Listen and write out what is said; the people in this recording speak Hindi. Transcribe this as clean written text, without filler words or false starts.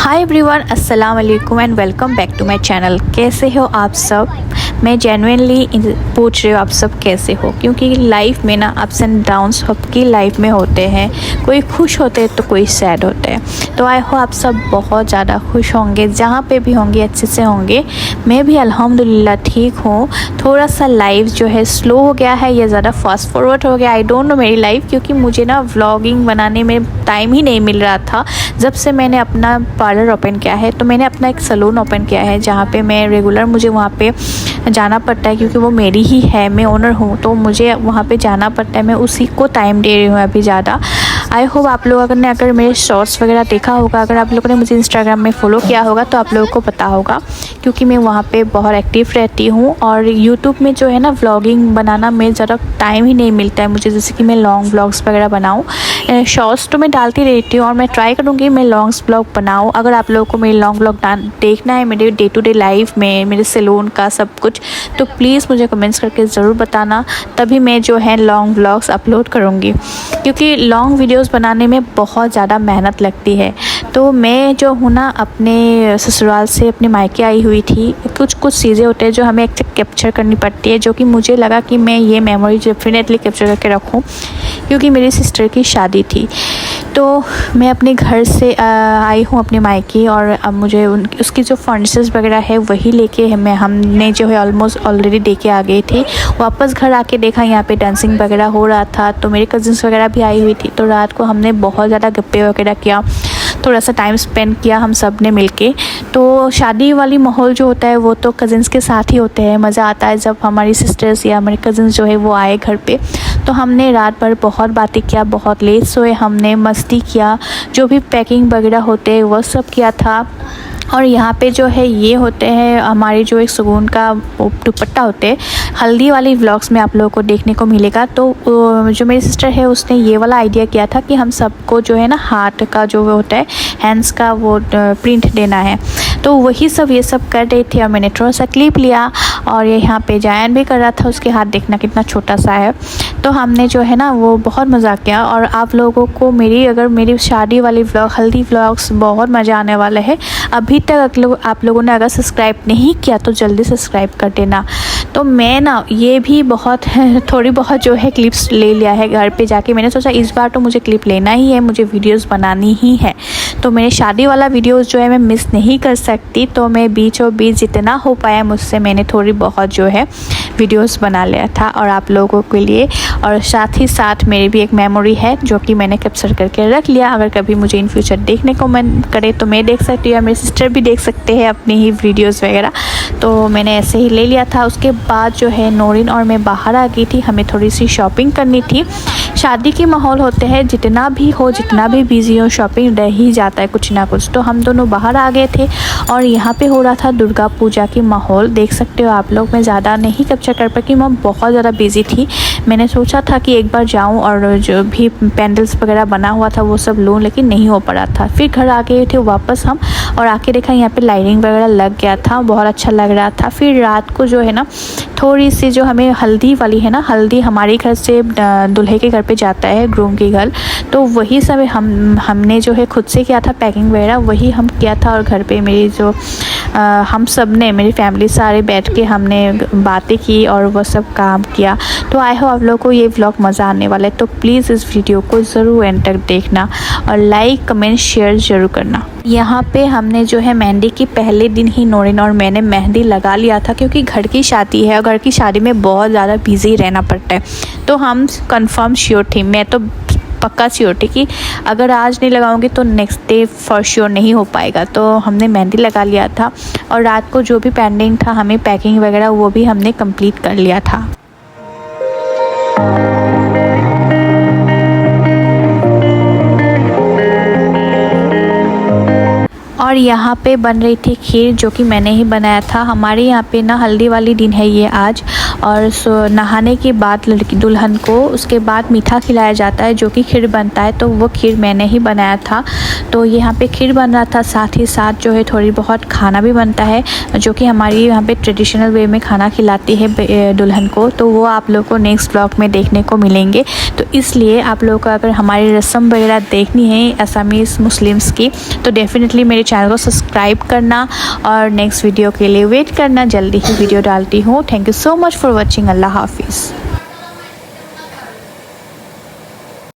हाय एवरीवन, अस्सलाम वालेकुम and welcome back to my channel. कैसे हो आप सब? मैं जेन्युइनली पूछ रही हूँ आप सब कैसे हो, क्योंकि लाइफ में ना अप्स एंड डाउन्स सबकी लाइफ में होते हैं। कोई खुश होते हैं तो कोई सैड होते हैं। तो आई हो आप सब बहुत ज़्यादा खुश होंगे, जहाँ पे भी होंगे अच्छे से होंगे। मैं भी अल्हम्दुलिल्लाह ठीक हूँ। थोड़ा सा लाइफ जो है स्लो हो गया है या ज़्यादा फास्ट फॉरवर्ड हो गया, आई डोंट नो मेरी लाइफ, क्योंकि मुझे ना व्लॉगिंग बनाने में टाइम ही नहीं मिल रहा था। जब से मैंने अपना पार्लर ओपन किया है, तो मैंने अपना एक सैलून ओपन किया है जहाँ पे मैं रेगुलर मुझे वहाँ पे जाना पड़ता है, क्योंकि वो मेरी ही है, मैं ओनर हूँ, तो मुझे वहाँ पे जाना पड़ता है। मैं उसी को टाइम दे रही हूँ अभी ज़्यादा। आई होप आप लोग अगर मेरे शॉर्ट्स वगैरह देखा होगा, अगर आप लोगों ने मुझे इंस्टाग्राम में फ़ॉलो किया होगा तो आप लोगों को पता होगा, क्योंकि मैं वहाँ पे बहुत एक्टिव रहती हूँ। और यूट्यूब में जो है ना व्लॉगिंग बनाना में ज़रा टाइम ही नहीं मिलता है मुझे, जैसे कि मैं लॉन्ग व्लॉग्स वगैरह बनाऊँ। शॉर्ट्स तो मैं डालती रहती हूँ और मैं ट्राई करूँगी मैं लॉन्ग्स व्लॉग बनाऊँ। अगर आप लोगों को मेरी लॉन्ग व्लॉग देखना है मेरे डे टू डे लाइफ में, मेरे सैलून का सब कुछ, तो प्लीज़ मुझे कमेंट्स करके ज़रूर बताना, तभी मैं जो है लॉन्ग व्लॉग्स अपलोड करूँगी। क्योंकि लॉन्ग वीडियोस बनाने में बहुत ज़्यादा मेहनत लगती है। तो मैं जो हूँ ना अपने ससुराल से अपने मायके आई हुई थी। कुछ चीज़ें होते हैं जो हमें एक कैप्चर करनी पड़ती है, जो कि मुझे लगा कि मैं ये मेमोरी डेफिनेटली कैप्चर करके रखूँ, क्योंकि मेरी सिस्टर की शादी थी। तो मैं अपने घर से आई हूँ अपने मायके, और अब मुझे उसकी जो फर्नीचर्स वगैरह है वही लेके हमने जो है ऑलमोस्ट ऑलरेडी दे के आ गए थे। वापस घर आके देखा यहाँ पे डांसिंग वगैरह हो रहा था, तो मेरे कज़न्स वगैरह भी आई हुई थी। तो रात को हमने बहुत ज़्यादा गप्पे वगैरह किया, थोड़ा सा टाइम स्पेंड किया हम सब ने मिलके। तो शादी वाली माहौल जो होता है वो तो कज़न्स के साथ ही होते हैं। मज़ा आता है जब हमारी सिस्टर्स या हमारे कज़न्स जो है वो आए घर पे। तो हमने रात भर बहुत बातें किया, बहुत लेट सोए, हमने मस्ती किया, जो भी पैकिंग वगैरह होते हैं वो सब किया था। और यहाँ पे जो है ये होते हैं हमारे जो एक सुकून का दुपट्टा होते हैं, हल्दी वाली व्लॉग्स में आप लोगों को देखने को मिलेगा। तो जो मेरी सिस्टर है उसने ये वाला आइडिया किया था कि हम सबको जो है ना हाथ का जो होता है, हैंड्स का वो प्रिंट देना है। तो वही सब ये सब कर रहे थे, और मैंने थोड़ा सा क्लिप लिया, और ये यहाँ पे जायन भी कर रहा था, उसके हाथ देखना कितना छोटा सा है। तो हमने जो है ना वो बहुत मज़ा किया। और आप लोगों को मेरी शादी वाली व्लॉग, हल्दी व्लॉग्स बहुत मज़ा आने वाला है। अभी तक आप लोगों ने अगर सब्सक्राइब नहीं किया तो जल्दी सब्सक्राइब कर देना। तो मैं ना ये भी थोड़ी बहुत जो है क्लिप्स ले लिया है घर पे जाके। मैंने सोचा इस बार तो मुझे क्लिप लेना ही है, मुझे वीडियोस बनानी ही है। तो मेरे शादी वाला वीडियोस जो है मैं मिस नहीं कर सकती, तो मैं बीचों बीच जितना हो पाया मुझसे मैंने थोड़ी बहुत जो है वीडियोस बना लिया था और आप लोगों के लिए। और साथ ही साथ मेरी भी एक मेमोरी है जो कि मैंने कैप्चर करके रख लिया। अगर कभी मुझे इन फ्यूचर देखने को मन करे तो मैं देख सकती हूँ, या मेरी सिस्टर भी देख सकते हैं अपनी ही वीडियोस वगैरह। तो मैंने ऐसे ही ले लिया था। उसके बाद जो है नौरीन और मैं बाहर आ गई थी, हमें थोड़ी सी शॉपिंग करनी थी। शादी के माहौल होते हैं, जितना भी हो, जितना भी बिजी हो, शॉपिंग रह ही जाता है कुछ ना कुछ। तो हम दोनों बाहर आ गए थे, और यहाँ पे हो रहा था दुर्गा पूजा की माहौल, देख सकते हो आप लोग। मैं ज़्यादा नहीं कैप्चर कर पाई, मैं बहुत ज़्यादा बिजी थी। मैंने सोचा था कि एक बार जाऊँ और जो भी पेंडल्स वगैरह बना हुआ था वो सब लूँ, लेकिन नहीं हो पड़ा था। फिर घर आ गए थे वापस हम, और आके देखा यहाँ पे लाइटिंग वगैरह लग गया था, बहुत अच्छा लग रहा था। फिर रात को जो है ना थोड़ी सी जो हमें हल्दी वाली है ना, हल्दी हमारे घर से दूल्हे के घर पे जाता है, ग्रूम के घर, तो वही सब हमने जो है खुद से किया था, पैकिंग वगैरह वही हम किया था। और घर पे मेरी जो हम सब ने, मेरी फैमिली सारे बैठ के हमने बातें की और वो सब काम किया। तो आई होप आप लोगों को ये व्लॉग मज़ा आने वाला है। तो प्लीज़ इस वीडियो को ज़रूर एंड तक देखना, और लाइक कमेंट शेयर ज़रूर करना। यहाँ पे हमने जो है मेहंदी की पहले दिन ही नौरीन और मैंने मेहंदी लगा लिया था, क्योंकि घर की शादी है और घर की शादी में बहुत ज़्यादा बिजी रहना पड़ता है। तो हम कंफर्म श्योर थे, मैं तो पक्का श्योर थी कि अगर आज नहीं लगाऊंगी तो नेक्स्ट डे फॉर श्योर नहीं हो पाएगा। तो हमने मेहंदी लगा लिया था, और रात को जो भी पेंडिंग था हमें पैकिंग वगैरह वो भी हमने कंप्लीट कर लिया था। और यहाँ पे बन रही थी खीर, जो कि मैंने ही बनाया था। हमारे यहाँ पे ना हल्दी वाली दिन है ये आज, और नहाने के बाद लड़की दुल्हन को उसके बाद मीठा खिलाया जाता है जो कि खीर बनता है। तो वो खीर मैंने ही बनाया था। तो यहाँ पे खीर बन रहा था, साथ ही साथ जो है थोड़ी बहुत खाना भी बनता है जो कि हमारी यहाँ पे ट्रेडिशनल वे में खाना खिलाती है दुल्हन को। तो वो आप लोग को नेक्स्ट ब्लॉग में देखने को मिलेंगे। तो इसलिए आप लोगों को अगर हमारी रस्म वगैरह देखनी है असमीज़ मुस्लिम्स की तो डेफ़िनेटली मेरे चैनल को सब्सक्राइब करना और नेक्स्ट वीडियो के लिए वेट करना। जल्दी ही वीडियो डालती हूँ। Thank you so much for watching. अल्लाह हाफिज़।